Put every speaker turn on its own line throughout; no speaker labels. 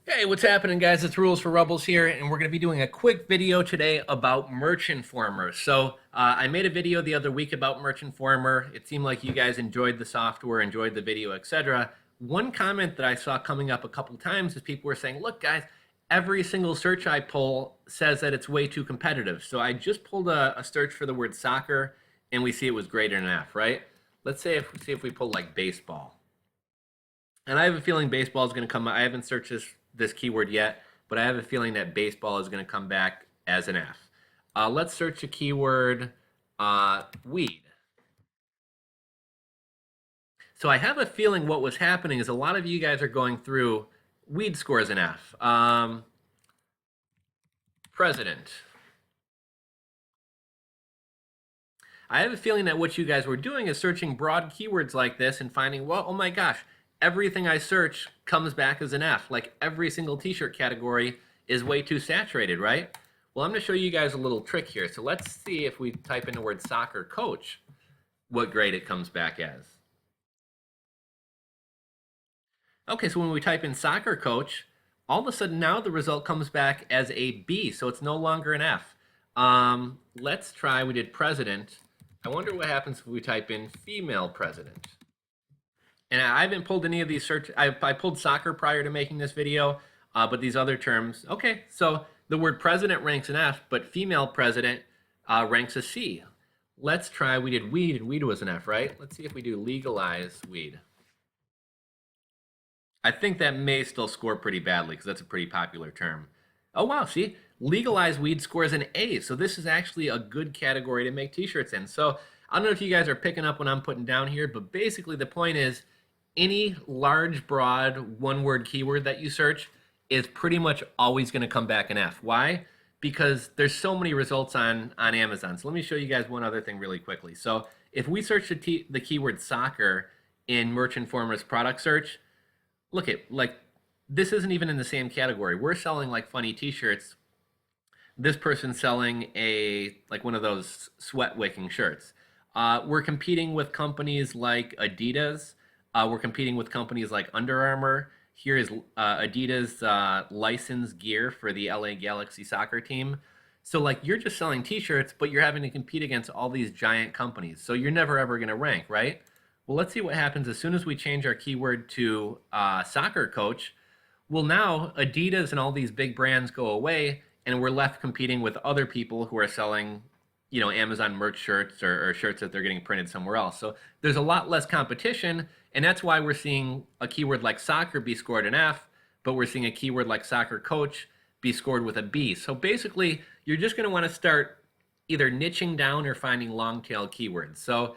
Hey, what's happening, guys? It's Rules for Rebels here, and we're going to be doing a quick video today about Merch Informer. I made a video the other week about Merch Informer. It seemed like you guys enjoyed the software, enjoyed the video, etc. One comment that I saw coming up a couple times is people were saying, look, guys, every single search I pull says that it's way too competitive. So I just pulled a search for the word soccer, and we see it was greater than F, right? Let's say see if we pull like baseball. And I have a feeling baseball is going to come. I haven't searched this keyword yet, but I have a feeling that baseball is going to come back as an F. Let's search a keyword weed. So I have a feeling what was happening is a lot of you guys are going through weed scores an F. President. I have a feeling that what you guys were doing is searching broad keywords like this and finding, well, oh my gosh, everything I search comes back as an F. Like every single t-shirt category is way too saturated, right? Well, I'm going to show you guys a little trick here. So let's see if we type in the word soccer coach, what grade it comes back as. Okay, so when we type in soccer coach, all of a sudden now the result comes back as a B, so it's no longer an F. Let's try, we did president. I wonder what happens if we type in female president. And I haven't pulled any of these search. I pulled soccer prior to making this video, but these other terms. Okay, so the word president ranks an F, but female president ranks a C. Let's try. We did weed, and weed was an F, right? Let's see if we do legalize weed. I think that may still score pretty badly because that's a pretty popular term. Oh wow, see, legalize weed scores an A. So this is actually a good category to make t-shirts in. So I don't know if you guys are picking up what I'm putting down here, but basically the point is any large, broad, one-word keyword that you search is pretty much always going to come back an F. Why? Because there's so many results on Amazon. So let me show you guys one other thing really quickly. So if we search the keyword soccer in Merch Informer's product search, look at, like, this isn't even in the same category. We're selling like funny t-shirts. This person's selling like one of those sweat wicking shirts. We're competing with companies like Adidas. We're competing with companies like Under Armour. Here is Adidas licensed gear for the LA Galaxy soccer team. So like you're just selling t-shirts, but you're having to compete against all these giant companies. So you're never ever going to rank, right? Well, let's see what happens as soon as we change our keyword to soccer coach. Well, now Adidas and all these big brands go away, and we're left competing with other people who are selling, you know, Amazon merch shirts or shirts that they're getting printed somewhere else. So there's a lot less competition, and that's why we're seeing a keyword like soccer be scored an F, but we're seeing a keyword like soccer coach be scored with a B. So basically, you're just going to want to start either niching down or finding long tail keywords. So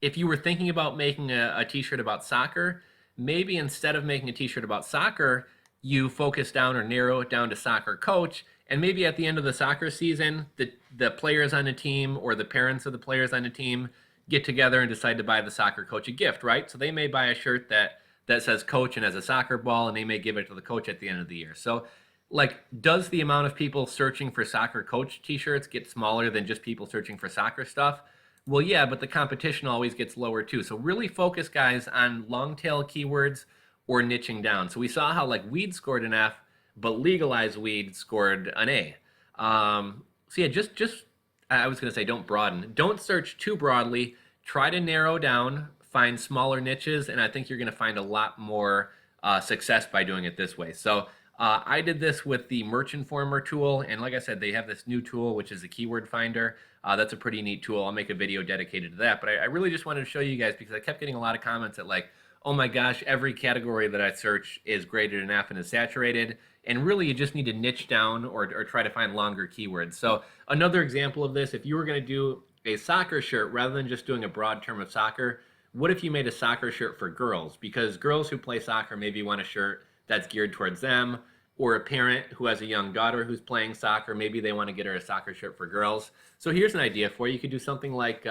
if you were thinking about making a t-shirt about soccer, maybe instead of making a t-shirt about soccer, you focus down or narrow it down to soccer coach, and maybe at the end of the soccer season, the players on the team or the parents of the players on the team get together and decide to buy the soccer coach a gift, right? So they may buy a shirt that says coach and has a soccer ball, and they may give it to the coach at the end of the year. So like, does the amount of people searching for soccer coach t-shirts get smaller than just people searching for soccer stuff? Well, yeah, but the competition always gets lower too. So really focus, guys, on long tail keywords or niching down. So we saw how like weed scored an F, but legalized weed scored an A. So yeah, just I was gonna say don't broaden. Don't search too broadly. Try to narrow down, find smaller niches, and I think you're gonna find a lot more success by doing it this way. So I did this with the Merch Informer tool, and like I said, they have this new tool, which is the keyword finder. That's a pretty neat tool. I'll make a video dedicated to that, but I really just wanted to show you guys because I kept getting a lot of comments that like, oh my gosh, every category that I search is graded an F and is saturated, and really you just need to niche down or try to find longer keywords. So another example of this, if you were going to do a soccer shirt, rather than just doing a broad term of soccer, what if you made a soccer shirt for girls? Because girls who play soccer maybe want a shirt that's geared towards them, or a parent who has a young daughter who's playing soccer, maybe they want to get her a soccer shirt for girls. So here's an idea for you. You could do something like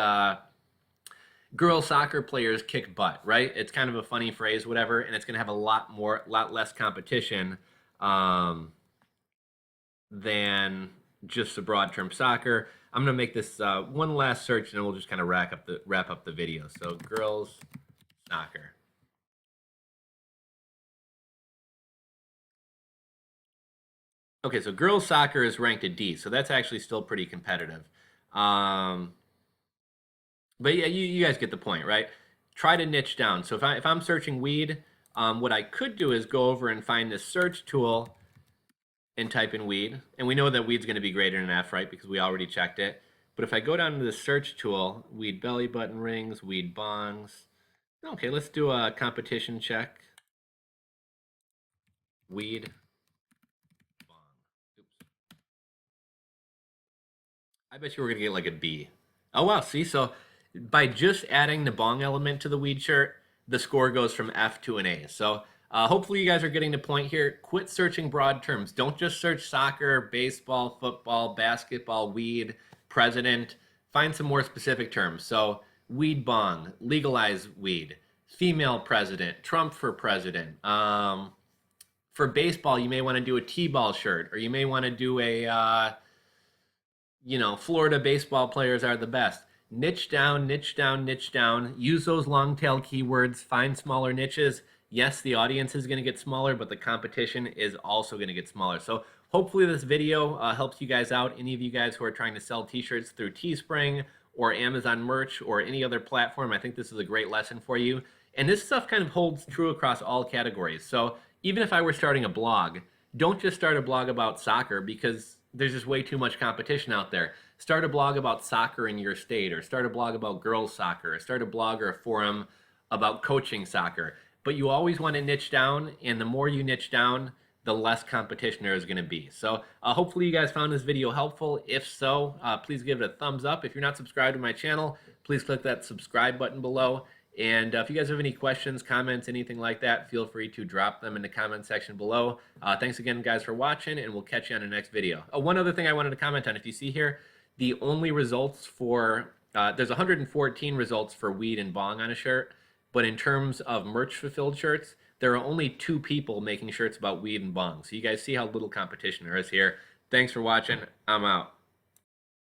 girl soccer players kick butt, right? It's kind of a funny phrase, whatever, and it's going to have a lot less competition than just a broad term soccer. I'm going to make this one last search, and then we'll just kind of wrap up the video. So girls soccer. Okay, so girls soccer is ranked a D, so that's actually still pretty competitive. Um, but yeah, you guys get the point, right? Try to niche down. So if I'm searching weed, what I could do is go over and find this search tool and type in weed, and we know that weed's going to be greater than F, right? Because we already checked it. But if I go down to the search tool, weed belly button rings, weed bongs. Okay, let's do a competition check. Weed bong. Oops. I bet you we're gonna get like a B. Oh wow, see, so by just adding the bong element to the weed shirt, the score goes from F to an A. So hopefully you guys are getting the point here. Quit searching broad terms. Don't just search soccer, baseball, football, basketball, weed, president. Find some more specific terms. So weed bong, legalize weed, female president, Trump for president. For baseball, you may want to do a T-ball shirt, or you may want to do a Florida baseball players are the best. Niche down, niche down, niche down. Use those long tail keywords. Find smaller niches. Yes, the audience is going to get smaller, but the competition is also going to get smaller. So hopefully this video helps you guys out. Any of you guys who are trying to sell t-shirts through Teespring or Amazon merch or any other platform, I think this is a great lesson for you. And this stuff kind of holds true across all categories. So even if I were starting a blog, don't just start a blog about soccer, because there's just way too much competition out there. Start a blog about soccer in your state, or start a blog about girls soccer, or start a blog or a forum about coaching soccer. But you always want to niche down, and the more you niche down, the less competition there is going to be. So hopefully you guys found this video helpful. If so, please give it a thumbs up. If you're not subscribed to my channel, please click that subscribe button below. And if you guys have any questions, comments, anything like that, feel free to drop them in the comment section below. Thanks again, guys, for watching, and we'll catch you on the next video. One other thing I wanted to comment on. If you see here, the only results for, there's 114 results for weed and bong on a shirt, but in terms of merch fulfilled shirts, there are only 2 people making shirts about weed and bong. So you guys see how little competition there is here. Thanks for watching. I'm out.